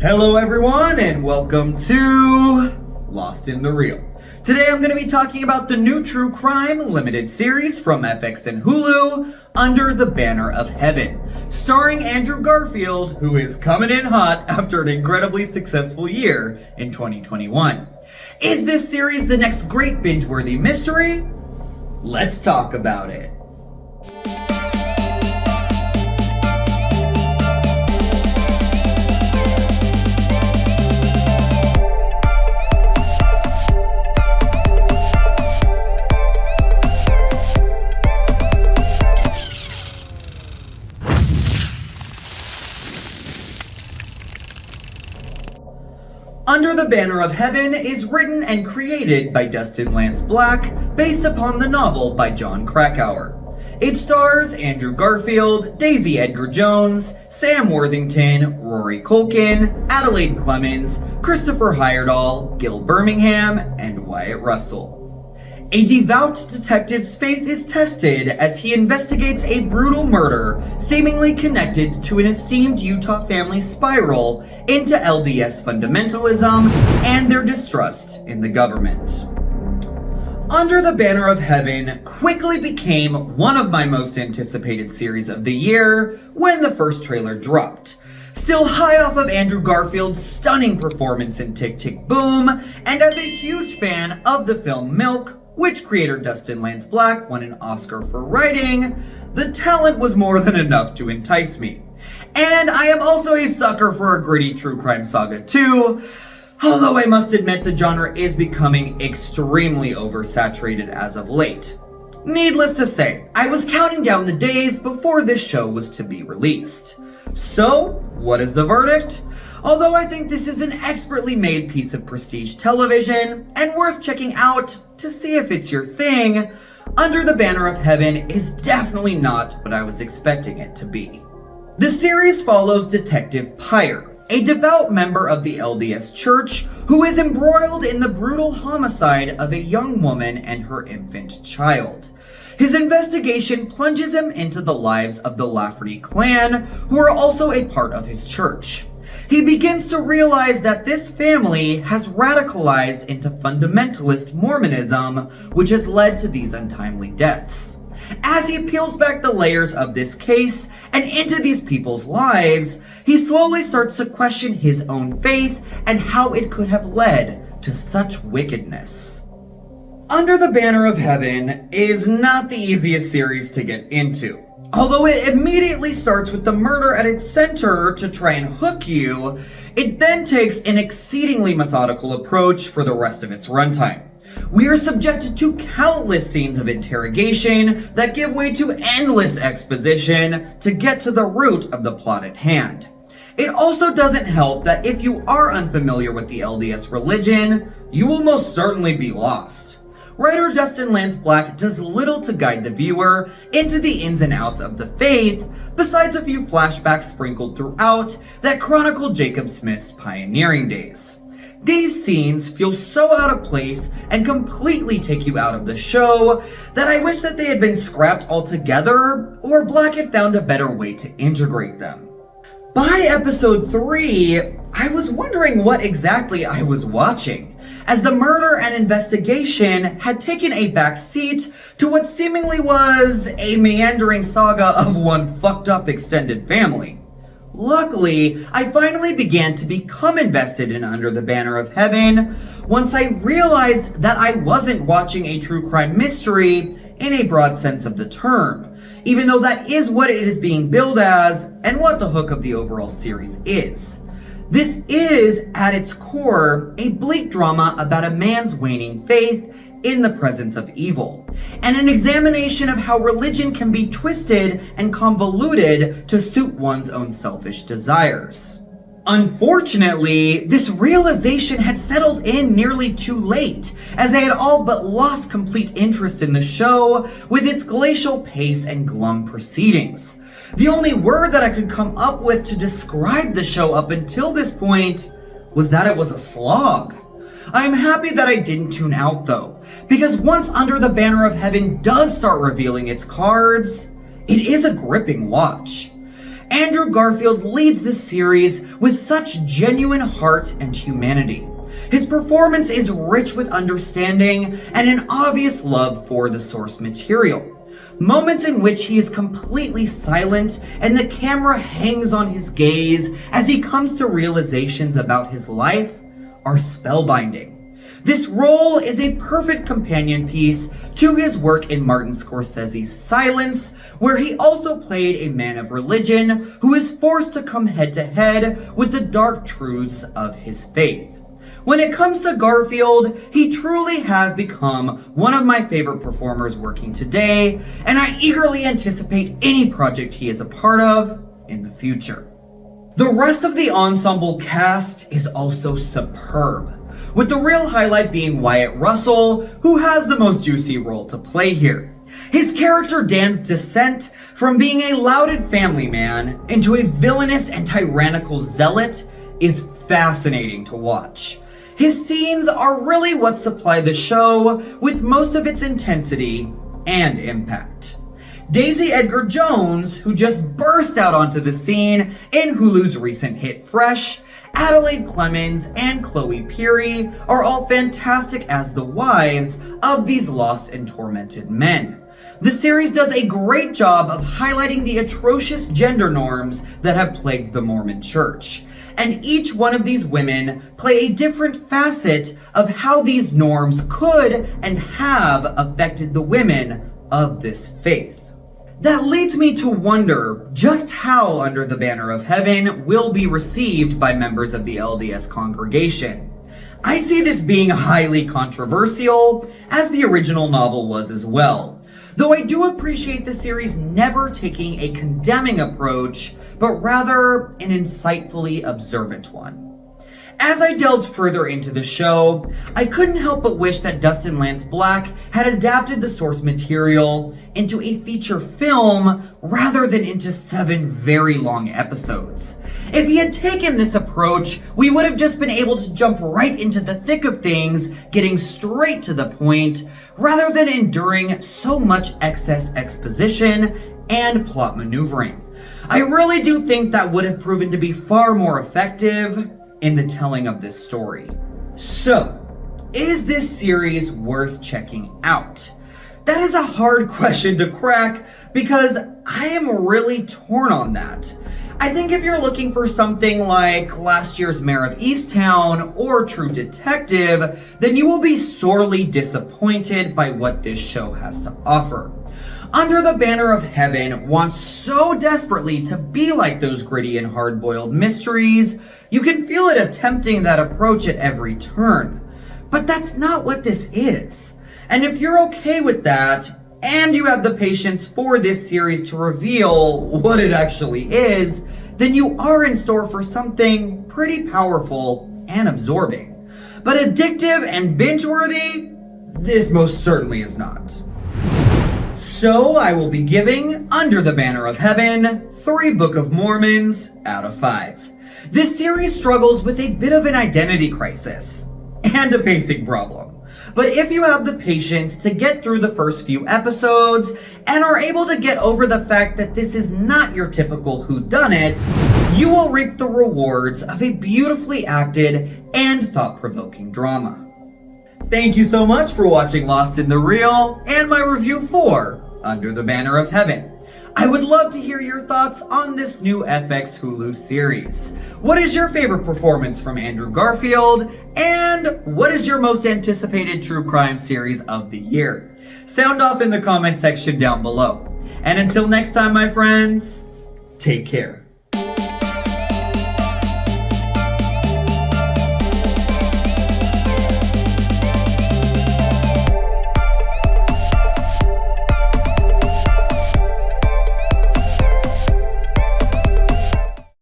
Hello everyone and welcome to Lost in the Reel. Today I'm going to be talking about the new true crime limited series from FX and Hulu, Under the Banner of Heaven, starring Andrew Garfield, who is coming in hot after an incredibly successful year in 2021. Is this series the next great binge-worthy mystery? Let's talk about it. Under the Banner of Heaven is written and created by Dustin Lance Black, based upon the novel by Jon Krakauer. It stars Andrew Garfield, Daisy Edgar Jones, Sam Worthington, Rory Culkin, Adelaide Clemens, Christopher Heyerdahl, Gil Birmingham, and Wyatt Russell. A devout detective's faith is tested as he investigates a brutal murder seemingly connected to an esteemed Utah family's spiral into LDS fundamentalism and their distrust in the government. Under the Banner of Heaven quickly became one of my most anticipated series of the year when the first trailer dropped. Still high off of Andrew Garfield's stunning performance in Tick, Tick, Boom, and as a huge fan of the film Milk, which creator Dustin Lance Black won an Oscar for writing, the talent was more than enough to entice me. And I am also a sucker for a gritty true crime saga too, although I must admit the genre is becoming extremely oversaturated as of late. Needless to say, I was counting down the days before this show was to be released. So, what is the verdict? Although I think this is an expertly made piece of prestige television and worth checking out to see if it's your thing, Under the Banner of Heaven is definitely not what I was expecting it to be. The series follows Detective Pyre, a devout member of the LDS Church who is embroiled in the brutal homicide of a young woman and her infant child. His investigation plunges him into the lives of the Lafferty clan, who are also a part of his church. He begins to realize that this family has radicalized into fundamentalist Mormonism, which has led to these untimely deaths. As he peels back the layers of this case and into these people's lives, he slowly starts to question his own faith and how it could have led to such wickedness. Under the Banner of Heaven is not the easiest series to get into. Although it immediately starts with the murder at its center to try and hook you, it then takes an exceedingly methodical approach for the rest of its runtime. We are subjected to countless scenes of interrogation that give way to endless exposition to get to the root of the plot at hand. It also doesn't help that if you are unfamiliar with the LDS religion, you will most certainly be lost. Writer Dustin Lance Black does little to guide the viewer into the ins and outs of the faith, besides a few flashbacks sprinkled throughout that chronicle Jacob Smith's pioneering days. These scenes feel so out of place and completely take you out of the show that I wish that they had been scrapped altogether, or Black had found a better way to integrate them. By episode 3, I was wondering what exactly I was watching, as the murder and investigation had taken a back seat to what seemingly was a meandering saga of one fucked up extended family. Luckily, I finally began to become invested in Under the Banner of Heaven once I realized that I wasn't watching a true crime mystery in a broad sense of the term, even though that is what it is being billed as and what the hook of the overall series is. This is, at its core, a bleak drama about a man's waning faith in the presence of evil, and an examination of how religion can be twisted and convoluted to suit one's own selfish desires. Unfortunately, this realization had settled in nearly too late, as I had all but lost complete interest in the show with its glacial pace and glum proceedings. The only word that I could come up with to describe the show up until this point was that it was a slog. I am happy that I didn't tune out though, because once Under the Banner of Heaven does start revealing its cards, it is a gripping watch. Andrew Garfield leads this series with such genuine heart and humanity. His performance is rich with understanding and an obvious love for the source material. Moments in which he is completely silent and the camera hangs on his gaze as he comes to realizations about his life are spellbinding. This role is a perfect companion piece to his work in Martin Scorsese's Silence, where he also played a man of religion who is forced to come head to head with the dark truths of his faith. When it comes to Garfield, he truly has become one of my favorite performers working today, and I eagerly anticipate any project he is a part of in the future. The rest of the ensemble cast is also superb, with the real highlight being Wyatt Russell, who has the most juicy role to play here. His character Dan's descent from being a lauded family man into a villainous and tyrannical zealot is fascinating to watch. His scenes are really what supply the show with most of its intensity and impact. Daisy Edgar Jones, who just burst out onto the scene in Hulu's recent hit Fresh, Adelaide Clemens, and Chloe Peary are all fantastic as the wives of these lost and tormented men. The series does a great job of highlighting the atrocious gender norms that have plagued the Mormon Church, and each one of these women play a different facet of how these norms could and have affected the women of this faith. That leads me to wonder just how Under the Banner of Heaven will be received by members of the LDS congregation. I see this being highly controversial, as the original novel was as well, though I do appreciate the series never taking a condemning approach, but rather an insightfully observant one. As I delved further into the show, I couldn't help but wish that Dustin Lance Black had adapted the source material into a feature film rather than into 7 very long episodes. If he had taken this approach, we would have just been able to jump right into the thick of things, getting straight to the point, rather than enduring so much excess exposition and plot maneuvering. I really do think that would have proven to be far more effective in the telling of this story. So, is this series worth checking out? That is a hard question to crack because I am really torn on that. I think if you're looking for something like last year's Mare of Easttown or True Detective, then you will be sorely disappointed by what this show has to offer. Under the Banner of Heaven wants so desperately to be like those gritty and hard-boiled mysteries, you can feel it attempting that approach at every turn. But that's not what this is. And if you're okay with that, and you have the patience for this series to reveal what it actually is, then you are in store for something pretty powerful and absorbing. But addictive and binge-worthy, this most certainly is not. So I will be giving Under the Banner of Heaven 3 Book of Mormons out of 5. This series struggles with a bit of an identity crisis and a pacing problem. But if you have the patience to get through the first few episodes and are able to get over the fact that this is not your typical whodunit, you will reap the rewards of a beautifully acted and thought-provoking drama. Thank you so much for watching Lost in the Reel and my review for Under the Banner of Heaven. I would love to hear your thoughts on this new FX Hulu series. What is your favorite performance from Andrew Garfield? And what is your most anticipated true crime series of the year? Sound off in the comment section down below. And until next time, my friends, take care.